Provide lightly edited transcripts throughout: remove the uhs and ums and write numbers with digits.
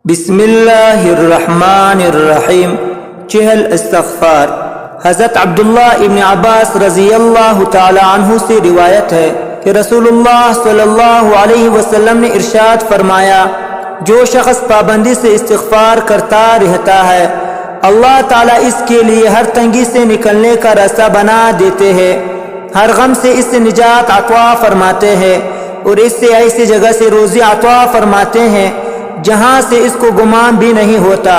बिस्मिल्लाहिर्रहमानिर्रहीम। चहल इस्तग़फ़ार। हज़रत अब्दुल्लाह इब्न अब्बास रज़ियल्लाहु ताला अन्हु से रिवायत है कि रसूलुल्लाह सल्लल्लाहु अलैहि वसल्लम ने इरशाद फरमाया, जो शख्स पाबंदी से इस्तिग़फ़ार करता रहता है, अल्लाह ताला इसके लिए हर तंगी से निकलने का रास्ता बना देते हैं, हर गम से इससे निजात अता फरमाते हैं और इससे ऐसी जगह से रोज़ी अता फरमाते हैं जहाँ से इसको गुमान भी नहीं होता।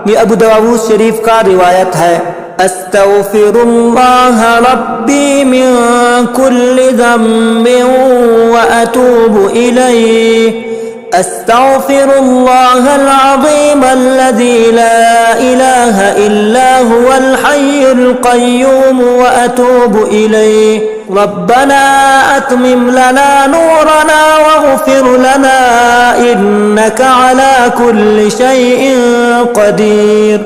ये अबू दाऊद शरीफ का रिवायत है। अस्तग़फ़िरुल्लाह रब्बी मिन कुल्लि ज़म्बिन व अतूबु इलैहि। अस्तग़फ़िरुल्लाहल अज़ीम अल्लज़ी ला इलाहा इल्ला हुवल हय्युल क़य्यूम व अतूबु इलैहि। रब्बना अत्मिम लना नूरना वग़फ़िर लना इन्नका अला कुल्लि शैइन क़दीर।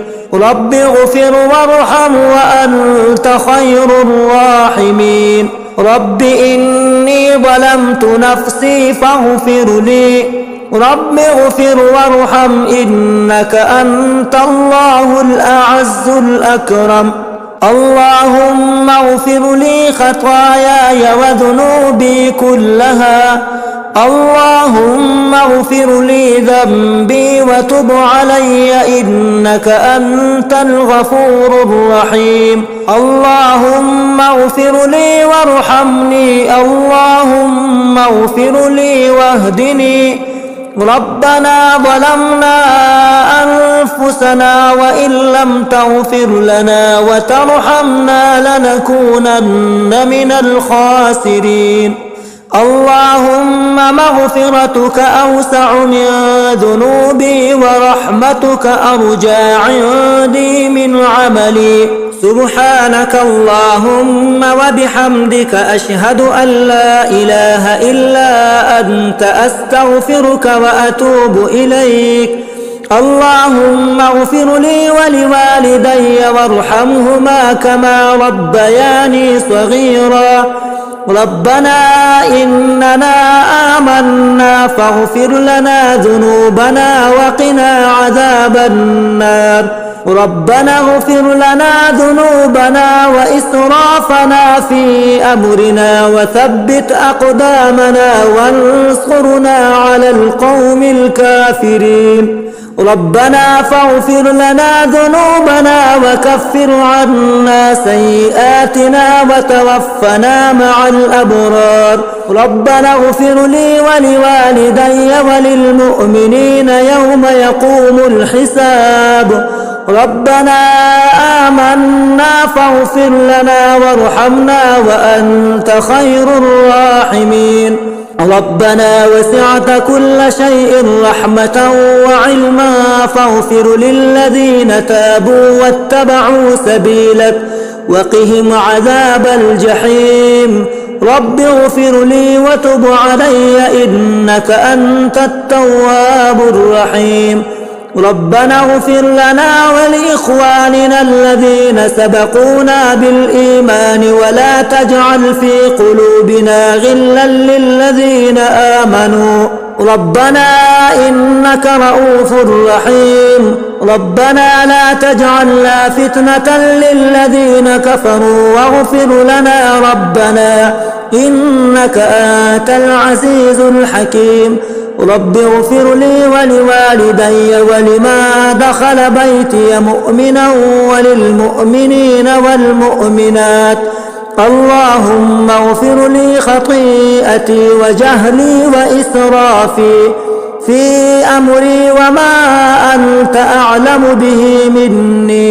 रब्बि ग़फ़िर वरहम व अन्त ख़ैरुर राहिमीन। रब्बि इन्नी ज़लमतु नफ़्सी फ़ग़फ़िर ली। रब्बि ग़फ़िर वरहम इन्नका अंतल्लाहुल अअज़्ज़ुल अकरम। अल्लाहुम्मा ग़फ़िर ली ख़तायाय व ज़ुनूबी कुल्लहा। अल्लाहुम्मा ग़फ़िर ली ज़ंबी व तुब अलय्या इन्नका अंतल गफ़ूरुर रहीम। अल्लाहुम्मा ग़फ़िर ली वरहमनी। अल्लाहुम्मा ग़फ़िर ली वहदिनी। रब्बना ज़लमना अनफुसना व इल्लम तग़फ़िर लना व तरहमना लनकूनन्न मिनल ख़ासिरीन। अल्लाहुम्मा मग़फ़िरतुक अवसअ मिन ज़ुनूबी व रहमतुक अरजा इंदी मिन अमली। सुब्हानक अल्लाहुम्मा व बिहम्दिक अशहदु अन ला इलाहा इल्ला अंत अस्तग़फ़िरुक व अतूबु इलैक। अल्लाहुम्मा ग़फ़िर ली व लिवालिदैय वरहमहुमा कमा रब्बयानी सग़ीरा। रब्बना इन्नना आमन्ना फ़ग़फ़िर लना ज़ुनूबना वक़िना अज़ाबन्नार। रब्बना ग़फ़िर लना ज़ुनूबना व इसराफ़ना फ़ी अम्रिना व थब्बित अक़दामना वंसुरना अलल क़ौमिल काफ़िरीन। रब्बना फ़ग़फ़िर लना ज़ुनूबना व कफ़्फ़िर अन्ना सय्यिआतिना व तवफ़्फ़ना मअल अबरार। रब्बना ग़फ़िर ली व लिवालिदैय व लिलमुअ्मिनीन यौम यक़ूमुल हिसाब। रब्बना आमन्ना फ़ग़फ़िर लना वरहमना व अन्त ख़ैरुर राहिमीन। रब्बना वसिअत कुल्ल शैइन रहमतन व इल्मा फ़ग़फ़िर लिल्लज़ीन ताबू वत्तबअू सबीलक वक़िहिम अज़ाबल जहीम। रब्बि ग़फ़िर ली व तुब अलय्या इन्नका अंतत तव्वाबुर रहीम। रब्बना ग़फ़िर लना व लिइख़वानिना अल्लज़ीन सबक़ूना बिल-ईमान व ला तजअल फ़ी क़ुलूबिना ग़िल्लन लिल्लज़ीन आमनू रब्बना इन्नका रऊफ़ुर रहीम। रब्बना ला तजअलना फ़ितनतन लिल्लज़ीन कफ़रू वग़फ़िर लना रब्बना इन्नका अंतल अज़ीज़ुल हकीम। रब्बि ग़फ़िर ली व लिवालिदैय व लिमन दख़ल बैतिय मुअ्मिनन व लिलमुअ्मिनीन वल्मुअ्मिनात। अल्लाहुम्मा ग़फ़िर ली ख़तीअती व जहली व इसराफ़ी फ़ी अम्री व मा अन्त अअलमु बिही मिन्नी।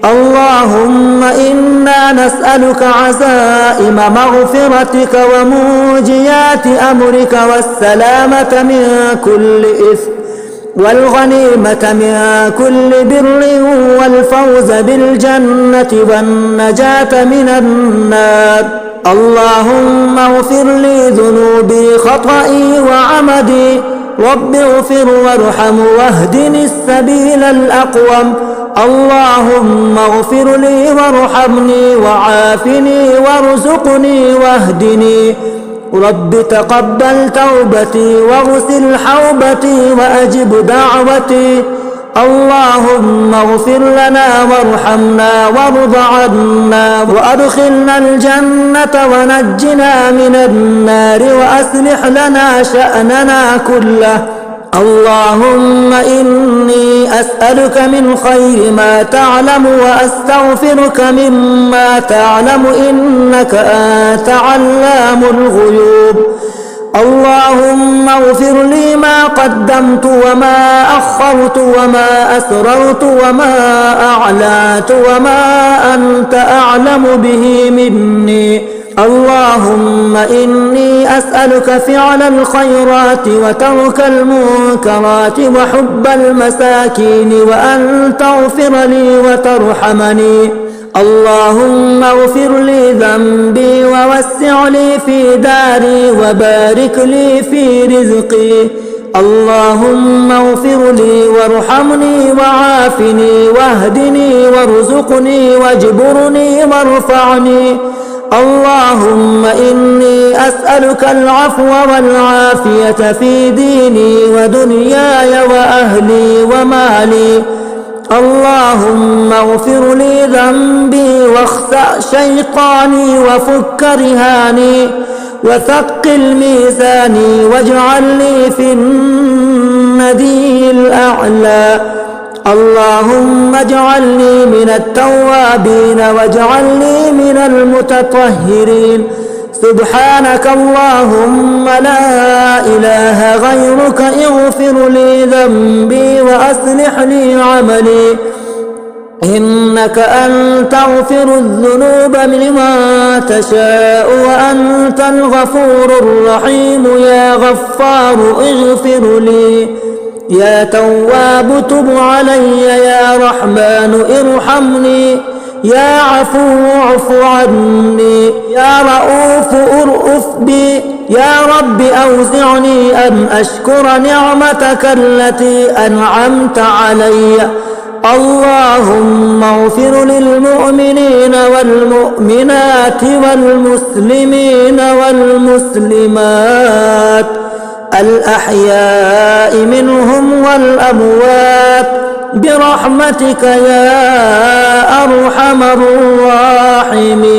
अल्लाहुम्मा इन्ना नस्अलुक अज़ाइम मग़फ़िरतिक व मूजियाति अम्रिक वस्सलामत मिन कुल्लि इस्म वल्गनीमत मिन कुल्लि बिर्रिन वल्फ़ौज़ बिल्जन्नति वन्नजात मिनन नार। अल्लाहुम्मा ग़फ़िर ली ज़ुनूबी ख़तई व अमदी। रब्बि ग़फ़िर वरहम वहदिनि स्सबीलल अक़वम। अल्लाहुम्मा ग़फ़िर ली वरहमनी वआफ़िनी वरज़ुक़नी वहदिनी। رب تقبل توبتي واغسل حوبتي وأجب دعوتي. اللهم اغفر لنا وارحمنا وارض عنا وأدخلنا الجنة ونجنا من النار وأصلح لنا شأننا كله. اللهم إني أسألك من خير ما تعلم وأستغفرك مما تعلم إنك أنت علام الغيوب. اللهم اغفر لي ما قدمت وما أخرت وما أسررت وما أعلنت وما أنت أعلم به مني. اللهم إني أسألك فعل الخيرات وترك المنكرات وحب المساكين وأن تغفر لي وترحمني. اللهم اغفر لي ذنبي ووسع لي في داري وبارك لي في رزقي. اللهم اغفر لي وارحمني وعافني واهدني وارزقني واجبرني وارفعني. اللهم إني أسألك العفو والعافية في ديني ودنياي وأهلي ومالي. اللهم اغفر لي ذنبي واخسأ شيطاني وفك رهاني وثقل ميزاني واجعل لي في الندي الأعلى. اللهم اجعلني من التوابين واجعلني من المتطهرين. سبحانك اللهم لا إله غيرك اغفر لي ذنبي وأصلح لي عملي إنك أنت تغفر الذنوب ممن تشاء وأنت الغفور الرحيم. يا غفار اغفر لي يا تواب تب علي يا رحمن ارحمني يا عفو اعف عني يا رؤوف ارأف بي. يا رب أوزعني أن أشكر نعمتك التي أنعمت علي. اللهم اغفر للمؤمنين والمؤمنات والمسلمين والمسلمات الأحياء منهم والأموات برحمتك يا أرحم الراحمين.